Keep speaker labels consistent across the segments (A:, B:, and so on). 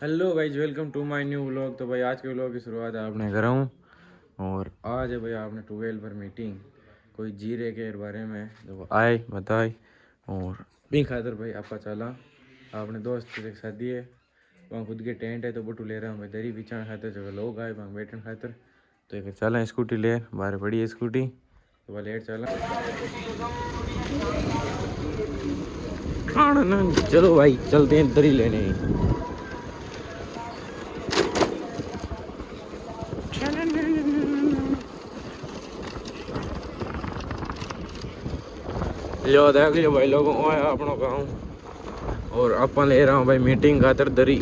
A: Hello guys, welcome to my new vlog. तो भाई आज के व्लॉग की शुरुआत आपने करा हूँ और आज है भाई आपने 12 पर मीटिंग कोई जीरे के बारे में जो आए बताए और भी खातर भाई आपका चला आपने दोस्त के साथ दिए वहाँ खुद के टेंट है तो बटू ले रहा हूँ भाई दरी बिछाने खातर जब लोग आए वहाँ बैठने खातर तो एक चला स्कूटी ले बाहर पड़ी है स्कूटी तो वह लेट चला खाना ना चलो भाई चलते हैं दरी लेने। लो देख लियो भाई लोगों को आया अपना गाँव और अपन ले रहा हूँ भाई मीटिंग खातर दरी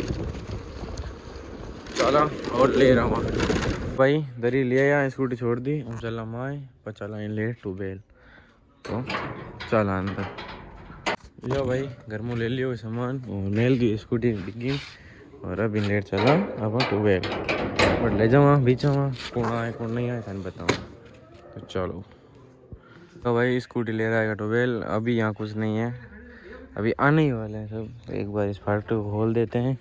A: चला और ले रहा हूँ भाई दरी ले आया स्कूटी छोड़ दी हम चला माए पर चला इन ले ट्यूबवेल तो चला अंदर लियो भाई घर में ले लियो सामान और मेल दी स्कूटी डिग्गी और अभी लेट चला अब ट्यूबवेल बट ले जावा बीचा कौन आए कौन नहीं आए थाने बताऊँ तो चलो। तो भाई स्कूटी ले रहा है ट्यूबवेल अभी यहाँ कुछ नहीं है अभी आने ही वाले हैं सब एक बार इस फाटक को खोल देते हैं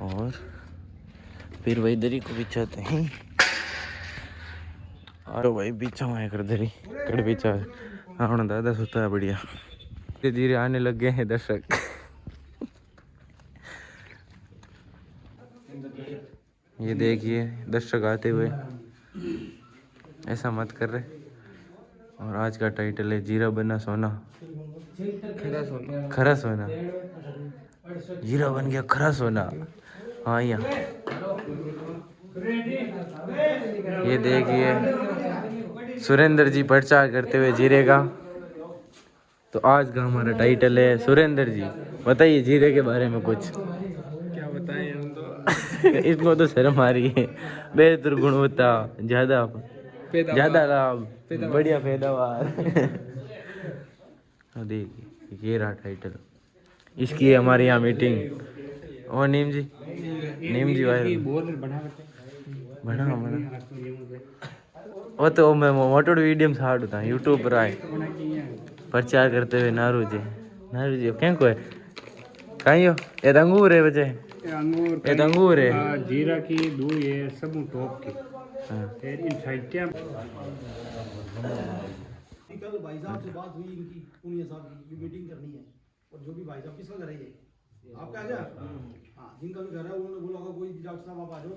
A: और फिर वही दरी को बिछाते हैं और भाई बिछा हुआ है कर दरी कड़ बिछा हाँ दादा सुता है बढ़िया धीरे धीरे आने लग गए हैं दर्शक ये देखिए दर्शक आते हुए ऐसा मत कर रहे। और आज का टाइटल है जीरा बना सोना खरा सोना जीरा बन गया खरा सोना। हाँ यहाँ ये देखिए सुरेंद्र जी प्रचार करते हुए जीरे का। तो आज का हमारा टाइटल है सुरेंद्र जी बताइए जीरे के बारे में कुछ।
B: क्या बताएं हम तो
A: इसको तो शर्म आ रही है। बेहतर गुणवत्ता ज्यादा लाभ बढ़िया पैदावार। देखिए ये रहा टाइटल इसकी है हमारे यहाँ मीटिंग। और नीम जी भाई बना वो तो मैं मोटो वीडियो में साड़ था यूट्यूब पर आए प्रचार करते हुए नारू जी क्या को है कहीं हो ये अंगूर है बचे ये अंगूर है
B: जीरा की दो ये सब टॉप की
A: हाँ।
B: फिर इन साइटिया
C: कल भाई साहब से बात हुई इनकी पुनिया साहब की मीटिंग करनी है और जो भी भाई साहब किसका घर है ये आपका आ जाए हाँ जिनका भी घर है उन्होंने बोला होगा कोई डॉक्टर साहब आप आ जाओ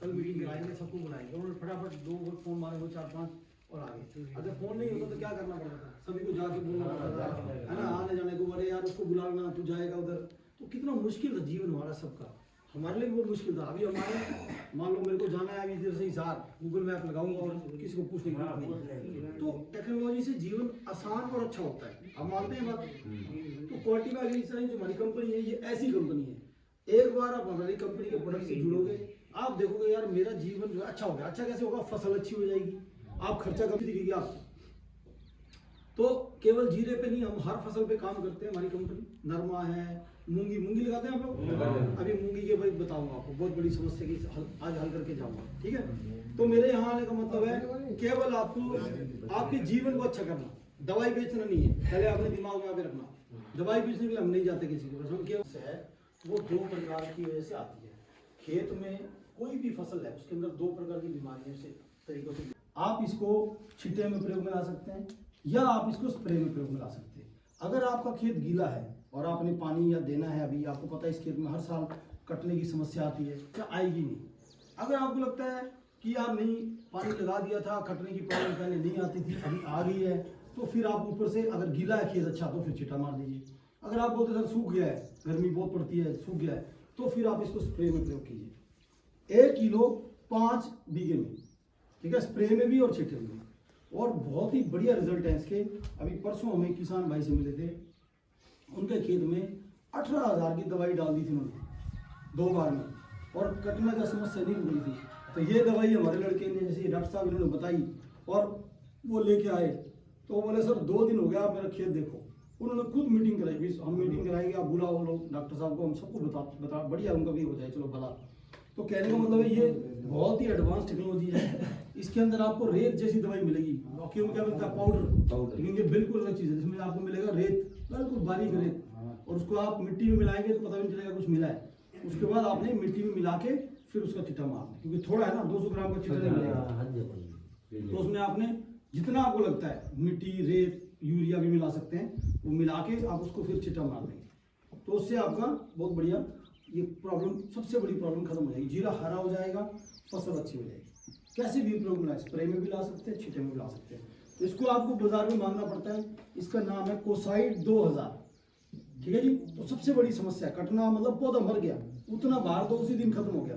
C: कल मीटिंग कराएंगे सबको बुलाएंगे उन्होंने फटाफट 2 फोन मारे वो 4-5 और आ गए। अगर फोन नहीं होता तो क्या करना पड़ता था सभी को जाके बोलना पड़ता था है ना आने जाने को अरे यार उसको बुलाना तू जाएगा उधर तो कितना मुश्किल था जीवन हमारा सबका हमारे लिए भी बहुत मुश्किल था। अभी हमारे मान लो मेरे को जाना है अभी इधर से हिसार गूगल मैप लगाऊंगा और किसी को पूछने की जरूरत नहीं। तो टेक्नोलॉजी से जीवन आसान और अच्छा होता है आप मानते हैं बात। तो क्वालिटी में अभी जो हमारी कंपनी है ये ऐसी कंपनी है एक बार आप हमारी कंपनी के प्रोडक्ट से जुड़ोगे आप देखोगे यार मेरा जीवन जो है अच्छा होगा। अच्छा कैसे होगा फसल अच्छी हो जाएगी आप खर्चा कम दिखेगी आपको। तो केवल जीरे पे नहीं हम हर फसल पे काम करते हैं हमारी कंपनी नरमा है मूंगी लगाते हैं आप लोग। अभी मूंगी के भाई बताऊंगा आपको बहुत बड़ी समस्या की आज हल करके जाऊंगा ठीक है। तो मेरे यहाँ आने का मतलब है केवल आपको आपके जीवन को अच्छा करना दवाई बेचना नहीं है पहले आपने दिमाग में आगे रखना। दवाई बेचने के लिए हम नहीं जाते किसी के पास हम केवल है वो 2 प्रकार की वजह से आती है। खेत में कोई भी फसल है उसके अंदर 2 प्रकार की बीमारियों से तरीकों से आप इसको छिटे में प्रयोग में ला सकते हैं या आप इसको स्प्रे में प्रयोग में ला सकते हैं। अगर आपका खेत गीला है और आपने पानी या देना है अभी आपको पता है इस खेत में हर साल कटने की समस्या आती है क्या आएगी नहीं। अगर आपको लगता है कि यार नहीं पानी लगा दिया था कटने की प्रॉब्लम पहले नहीं आती थी अभी आ गई है तो फिर आप ऊपर से अगर गीला है खेत अच्छा तो फिर छिटा मार दीजिए। अगर आप बोलते सर सूख गया है गर्मी बहुत पड़ती है सूख गया है तो फिर आप इसको स्प्रे में प्रयोग कीजिए 1 किलो 5 बीघे में ठीक है स्प्रे में भी और छिटे में और बहुत ही बढ़िया रिजल्ट है इसके। अभी परसों हमें किसान भाई से मिले थे उनके खेत में 18,000 की दवाई डाल दी थी उन्होंने 2 बार में और कटने का समस्या नहीं हुई थी। तो ये दवाई हमारे लड़के ने जैसे डॉक्टर साहब इन्होंने बताई और वो लेके आए तो वो बोले सर 2 दिन हो गया आप मेरा खेत देखो। उन्होंने खुद मीटिंग कराई हम मीटिंग कराएंगे आप बुलाओ लोग डॉक्टर साहब को हम सबको बता बढ़िया उनका भी हो जाए चलो भला। तो कहने का मतलब है ये बहुत ही एडवांस टेक्नोलॉजी है। इसके अंदर आपको रेत जैसी दवाई मिलेगी क्यों क्या मिलता है पाउडर लेकिन ये बिल्कुल अलग चीज़ है जिसमें आपको मिलेगा रेत बिल्कुल बारीक रेत और उसको आप मिट्टी में मिलाएंगे तो पता भी नहीं चलेगा कुछ मिला है। उसके बाद आपने मिट्टी में मिला के फिर उसका चिट्टा मारना, क्योंकि थोड़ा है ना 200 ग्राम का चिट्टा मिलेगा। तो उसमें आपने जितना आपको लगता है मिट्टी, रेत, यूरिया भी मिला सकते हैं, वो मिला के आप उसको फिर चिट्टा मार देंगे। तो उससे आपका बहुत बढ़िया ये प्रॉब्लम, सबसे बड़ी प्रॉब्लम खत्म हो जाएगी। जीरा हरा हो जाएगा, फसल अच्छी हो जाएगी। कैसे भी प्रयोग मिला, स्प्रे में भी ला सकते हैं, छिटे में भी ला सकते हैं। तो इसको आपको बाजार में मांगना पड़ता है। इसका नाम है कोसाइड 2000, ठीक है जी। तो सबसे बड़ी समस्या कटना, मतलब पौधा मर गया, उतना बाहर दो उसी दिन खत्म हो गया।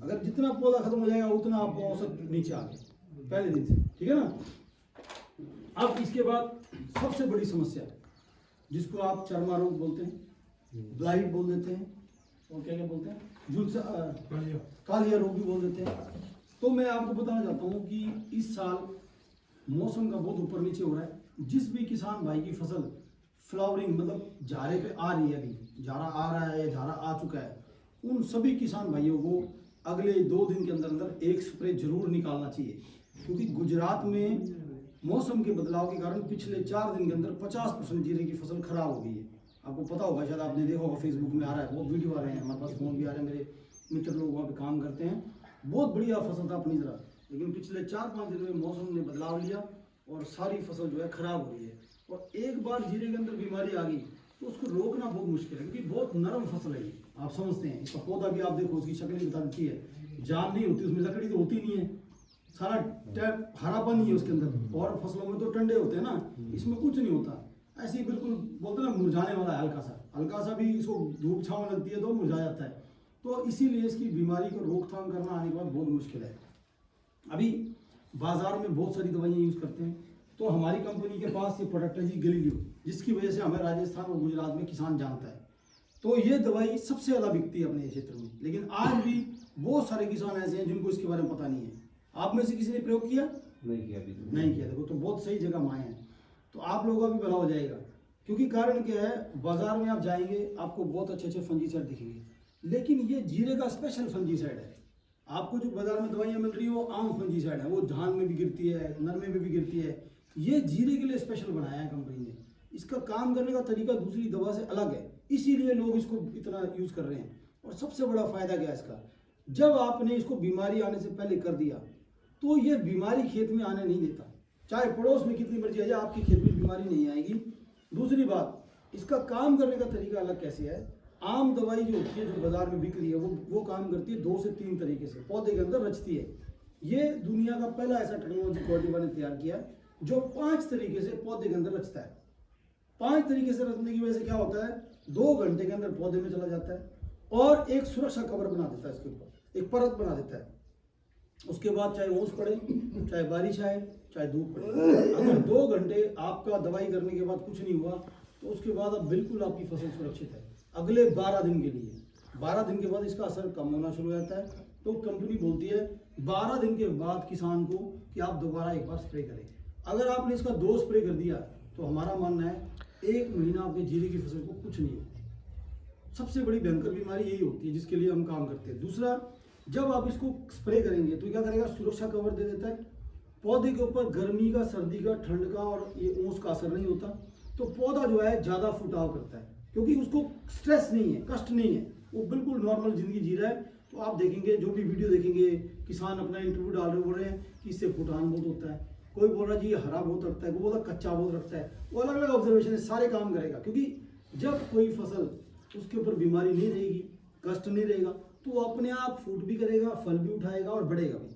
C: अगर जितना पौधा खत्म हो जाएगा उतना आपको औसत नीचे आ गया पहले दिन से, ठीक है ना। अब इसके बाद सबसे बड़ी समस्या जिसको आप चर्मा रोग बोलते हैं, ब्लाइट बोल देते हैं, और क्या क्या बोलते हैं, कालिया रोग भी बोल देते हैं। तो मैं आपको बताना चाहता हूँ कि इस साल मौसम का बहुत ऊपर नीचे हो रहा है। जिस भी किसान भाई की फसल फ्लावरिंग मतलब झारे पे आ रही है, अभी झारा आ रहा है या झारा आ चुका है, उन सभी किसान भाइयों को अगले 2 दिन के अंदर अंदर एक स्प्रे जरूर निकालना चाहिए। क्योंकि गुजरात में मौसम के बदलाव के कारण पिछले 4 दिन के अंदर 50% जीरे की फसल खराब हो गई है। आपको पता होगा, शायद आपने देखा होगा, फेसबुक में आ रहा है, बहुत वीडियो आ रहे हैं, हमारे पास फोन भी आ रहे हैं, मेरे मित्र लोग वहाँ पे काम करते हैं। बहुत बढ़िया फसल था अपनी तरह, लेकिन पिछले 4-5 दिन में मौसम ने बदलाव लिया और सारी फसल जो है खराब हो रही है। और एक बार जीरे के अंदर बीमारी आ गई तो उसको रोकना बहुत मुश्किल है, क्योंकि बहुत नरम फसल है ये, आप समझते हैं। इसका पौधा भी आप देखो, उसकी शक्ल बता देती है, जान नहीं होती उसमें, लकड़ी तो होती नहीं है, सारा टैप हरापन ही है उसके अंदर। और फसलों में तो टंडे होते हैं ना, इसमें कुछ नहीं होता, ऐसे ही बिल्कुल बोलते हैं ना मुरझाने वाला है, हल्का सा भी इसको धूप छांव लगती है तो मुरझा जाता है। तो इसीलिए इसकी बीमारी को रोकथाम करना आने के बाद बहुत मुश्किल है। अभी बाजार में बहुत सारी दवाइयाँ यूज़ करते हैं, तो हमारी कंपनी के पास ये प्रोडक्ट है जी गैलीलियो, जिसकी वजह से हमें राजस्थान और गुजरात में किसान जानता है। तो ये दवाई सबसे ज़्यादा बिकती है अपने क्षेत्र में। लेकिन आज भी बहुत सारे किसान ऐसे हैं जिनको इसके बारे में पता नहीं है। आप में से किसी ने प्रयोग किया? नहीं किया। देखो, तो बहुत सही जगह माए हैं, तो आप लोगों का भी भला हो जाएगा। क्योंकि कारण क्या है, बाजार में आप जाएंगे आपको बहुत अच्छे फंजीसाइड दिखेंगे, लेकिन ये जीरे का स्पेशल फंजीसाइड है। आपको जो बाजार में दवाइयाँ मिल रही है वो आम फंजीसाइड है, वो धान में भी गिरती है, नरमे में भी गिरती है। ये जीरे के लिए स्पेशल बनाया है कंपनी ने। इसका काम करने का तरीका दूसरी दवा से अलग है, इसीलिए लोग इसको इतना यूज़ कर रहे हैं। और सबसे बड़ा फायदा क्या है इसका, जब आपने इसको बीमारी आने से पहले कर दिया तो ये बीमारी खेत में आने नहीं देता। चाहे पड़ोस में कितनी मर्जी आ जाए, आपके खेत में बीमारी नहीं आएगी। दूसरी बात, इसका काम करने का तरीका अलग कैसे है। आम दवाई जो होती है जो बाजार में बिक रही है वो काम करती है 2 से 3 तरीके से, पौधे के अंदर रचती है। ये दुनिया का पहला ऐसा टेक्नोलॉजी कोर्टिवा ने तैयार किया है जो 5 तरीके से पौधे के अंदर रचता है। 5 तरीके से रचने की वजह से क्या होता है, 2 घंटे के अंदर पौधे में चला जाता है और एक सुरक्षा कवर बना देता है, इसके ऊपर एक परत बना देता है। उसके बाद चाहे ओस पड़े, चाहे बारिश आए, चाहे धूप पड़े, अगर 2 घंटे आपका दवाई करने के बाद कुछ नहीं हुआ तो उसके बाद अब बिल्कुल आपकी फसल सुरक्षित है अगले 12 दिन के लिए। 12 दिन के बाद इसका असर कम होना शुरू हो जाता है। तो कंपनी बोलती है 12 दिन के बाद किसान को कि आप दोबारा एक बार स्प्रे करें। अगर आपने इसका 2 स्प्रे कर दिया तो हमारा मानना है 1 महीना आपके जीरे की फसल को कुछ नहीं हो। सबसे बड़ी भयंकर बीमारी यही होती है जिसके लिए हम काम करते हैं। दूसरा, जब आप इसको स्प्रे करेंगे तो क्या करेगा, सुरक्षा कवर दे देता है। पौधे के ऊपर गर्मी का, सर्दी का, ठंड का और ये ओस का असर नहीं होता। तो पौधा जो है ज़्यादा फुटाव करता है, क्योंकि उसको स्ट्रेस नहीं है, कष्ट नहीं है, वो बिल्कुल नॉर्मल जिंदगी जी रहा है। तो आप देखेंगे, जो भी वीडियो देखेंगे, किसान अपना इंटरव्यू डाल रहे बोल रहे हैं कि इससे फुटान बहुत होता है, कोई बोल रहा है जी हरा बहुत रखता है, कोई बोल रहा कच्चा बहुत रखता है। वो अलग अलग ऑब्जर्वेशन है, सारे काम करेगा। क्योंकि जब कोई फसल उसके ऊपर बीमारी नहीं रहेगी, कष्ट नहीं रहेगा, तो वो अपने आप फ्रूट भी करेगा, फल भी उठाएगा और बढ़ेगा भी।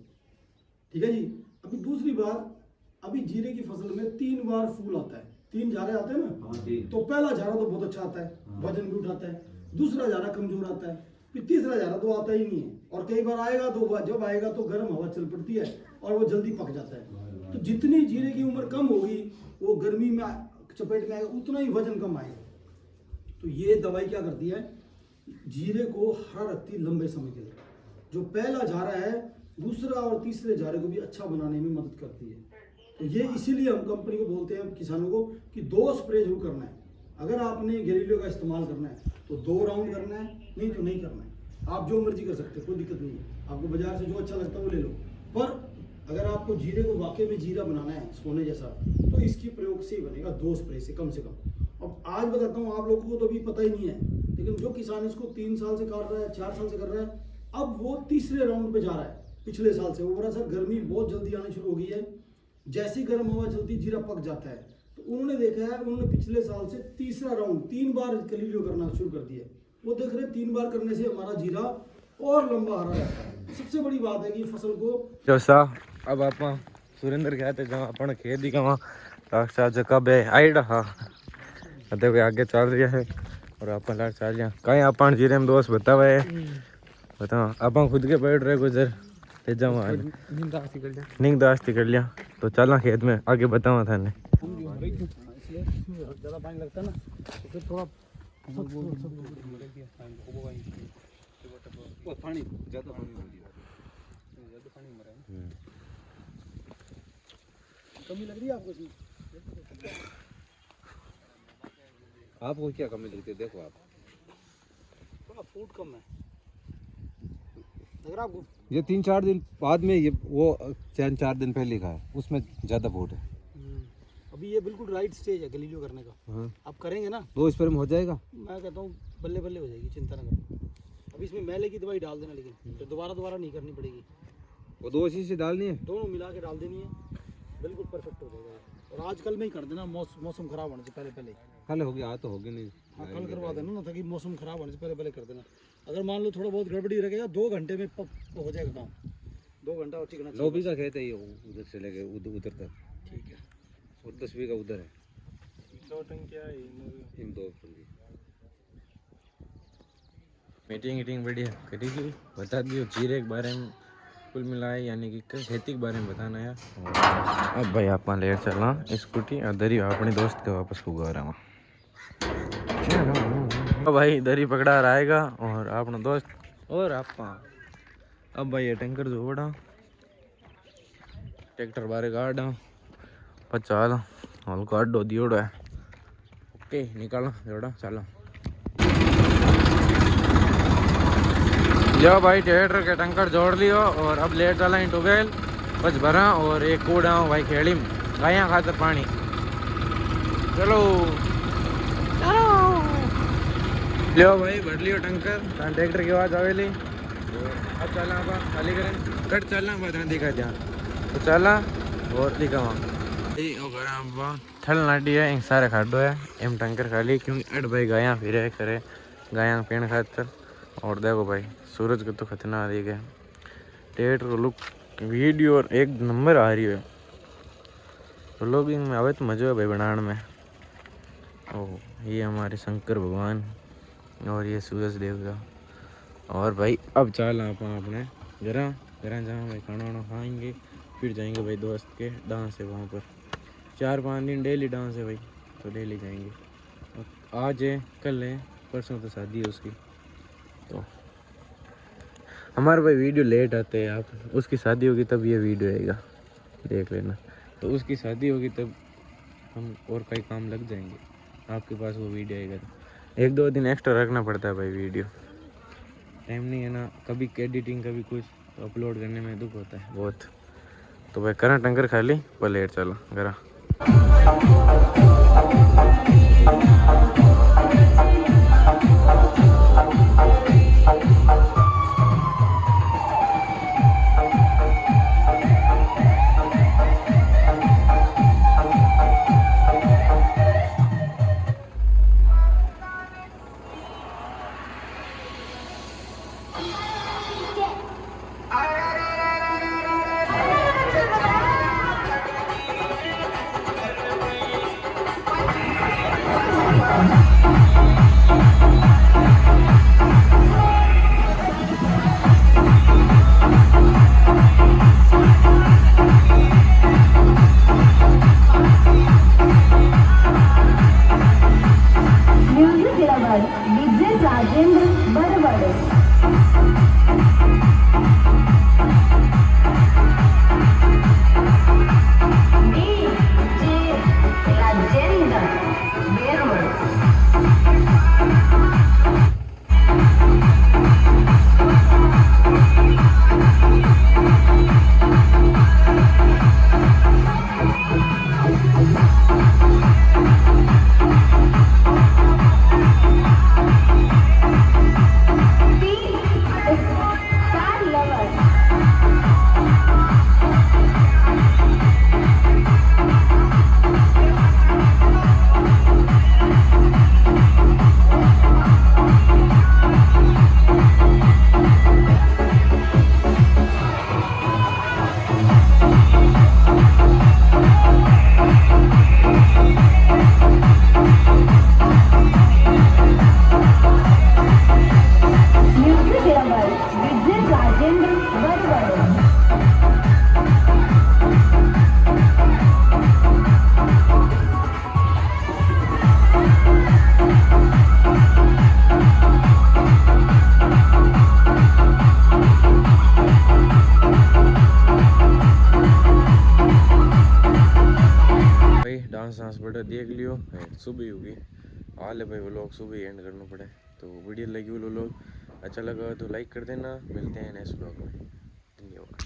C: ठीक है जी। अभी दूसरी बात, अभी जीरे की फसल में 3 बार फूल आता है, 3 झारे आते हैं ना। तो पहला झारा तो बहुत अच्छा आता है, वजन भी उठाता है। दूसरा झारा कमजोर आता है, फिर तीसरा झारा तो आता ही नहीं है, और कई बार आएगा तो जब आएगा तो गर्म हवा चल पड़ती है और वो जल्दी पक जाता है। तो जितनी जीरे की उम्र कम होगी वो गर्मी में चपेट में आएगा, उतना ही वजन कम आएगा। तो ये दवाई क्या करती है, जीरे को हरा रखती है लंबे समय के लिए। जो पहला झारा है, दूसरा और तीसरे झारे को भी अच्छा बनाने में मदद करती है। तो ये इसीलिए हम कंपनी को बोलते हैं किसानों को कि 2 स्प्रे जरूर करना है। अगर आपने गैलीलियो का इस्तेमाल करना है तो 2 राउंड करना है, नहीं तो नहीं करना है। आप जो मर्जी कर सकते हैं, कोई दिक्कत नहीं है। आपको बाजार से जो अच्छा लगता है वो ले लो, पर अगर आपको जीरे को वाकई में जीरा बनाना है सोने जैसा, तो इसकी प्रयोग से ही बनेगा, 2 स्प्रे से कम से कम। अब आज बताता हूँ, आप लोगों को तो अभी पता ही नहीं है, लेकिन जो किसान इसको 3 साल से काट रहा है, 4 साल से कर रहा है, अब वो तीसरे राउंड पे जा रहा है पिछले साल से। वो बोला सर गर्मी बहुत जल्दी आनी शुरू हो गई है, जैसी गर्म हवा चलती जीरा पक जाता है। तो उन्होंने देखा है, उन्होंने पिछले साल से तीसरा राउंड 3 बार कलीलियो करना शुरू कर दिया। वो देख रहे 3 बार करने से हमारा जीरा और लंबा हरा रहता है। सबसे बड़ी बात है कि फसल को
A: जो सा अब आप सुरेंद्र कहते जहाँ अपन खेत ही कहाँ साक्षात कब है आई रहा देखो आगे चल रहा है और अपन लाट चल रहा कहीं अपन जीरे में दोस्त बतावा है बताओ अपन खुद के पेड़ रहे गुजर तेजा नींद दास्ती कर लिया तो चलना खेत में आगे बतावा था ने
C: ज्यादा पानी लगता है ना तो फिर थोड़ा
D: पानी ज्यादा पानी हो गया, ज्यादा पानी मरा है।
C: कमी लग रही है आपको इसमें?
D: आपको क्या कमी लगती है? देखो आप
C: थोड़ा फूड कम है लग रहा आपको?
D: ये 3-4 दिन बाद में ये वो 4 दिन पहले का है, उसमें ज्यादा फूड है।
C: अभी ये बिल्कुल राइट स्टेज है गलीलियो करने का।
D: हाँ।
C: आप करेंगे ना
D: दो स्प्रे में हो जाएगा।
C: मैं कहता हूँ बल्ले बल्ले हो जाएगी, चिंता ना करो। अभी इसमें मैले की दवाई डाल देना, लेकिन फिर दोबारा नहीं करनी पड़ेगी।
D: वो 2 चीज़ से डालनी है,
C: दोनों मिला के डाल देनी है, बिल्कुल परफेक्ट हो जाएगा। और आजकल में ही कर देना, मौसम खराब होने से पहले।
D: कल हो गया, आज तो होगी नहीं।
C: हाँ कल करवा देना ना, ताकि मौसम खराब होने से पहले कर देना। अगर मान लो थोड़ा बहुत गड़बड़ी रहेगा 2 घंटे में हो जाएगा काम। 2 घंटा और टिकना चाहिए।
D: 9 बीघा खेत है ये, उधर से लेके उधर तक।
C: ठीक है।
D: और 10 बीघा उधर है।
B: 2 टंकियां है
D: इन 2 टंकी।
A: मीटिंग बढ़िया करी थी बता दियो जीरे के बारे में कुल मिलाए यानी कि खेती के बारे में बताना है। अब भाई आप लेट चलना स्कूटी और दरी अपने दोस्त के वापस को गा रहा हूँ भाई दरी पकड़ा रहेगा और अपना दोस्त और आप अब भाई ये टैंकर जो बड़ा ट्रैक्टर बारे गाड़ा पचाल हल काट दो दियोड़ है ओके निकालना जोड़ा चलो जो भाई ट्रैक्टर के टंकर जोड़ लियो और अब लेट चला टूबेल बस भरा और एक कूड़ा भाई खेड़ी में गाया खातर पानी चलो लियो भाई भर लियो टंकर ट्रैक्टर की आवाज़ आवेली अब चलना आप खाली करें कट चलना बता दिखा ध्यान तो चला और दिखावा थल नाटी है एक सारे खाडो है एम टंकर खाली क्योंकि अड भाई गाया फिर करे गाया पीण खातर और देखो भाई सूरज को तो खतना आ गया ट्रैक्टर को लुक वीडियो और एक नंबर आ रही है व्लॉगिंग में आवे तो मज़ा है भाई बनाने में। ओह ये हमारे शंकर भगवान और ये सूरज देवता और भाई अब चल आप अपने घर जहाँ भाई खाना वाना खाएंगे फिर जाएंगे भाई दोस्त के डांस है वहाँ पर 4-5 दिन डेली डांस है भाई तो डेली जाएंगे आज है कल है परसों तो शादी है उसकी तो हमारे भाई वीडियो लेट आते हैं आप उसकी शादी होगी तब ये वीडियो आएगा देख लेना तो उसकी शादी होगी तब हम और कई काम लग जाएंगे आपके पास वो वीडियो आएगा तो 1-2 दिन एक्स्ट्रा रखना पड़ता है भाई वीडियो टाइम नहीं है ना कभी एडिटिंग कभी कुछ तो अपलोड करने में दुख होता है बहुत तो भाई करा टंकर खाली पर लेट चलो करा वीडियो देख लियो सुबह होगी हाल है भाई वो लोग सुबह एंड करना पड़े तो वीडियो लगी वो लोग अच्छा लगा तो लाइक कर देना मिलते हैं नेक्स्ट ब्लॉग में धन्यवाद।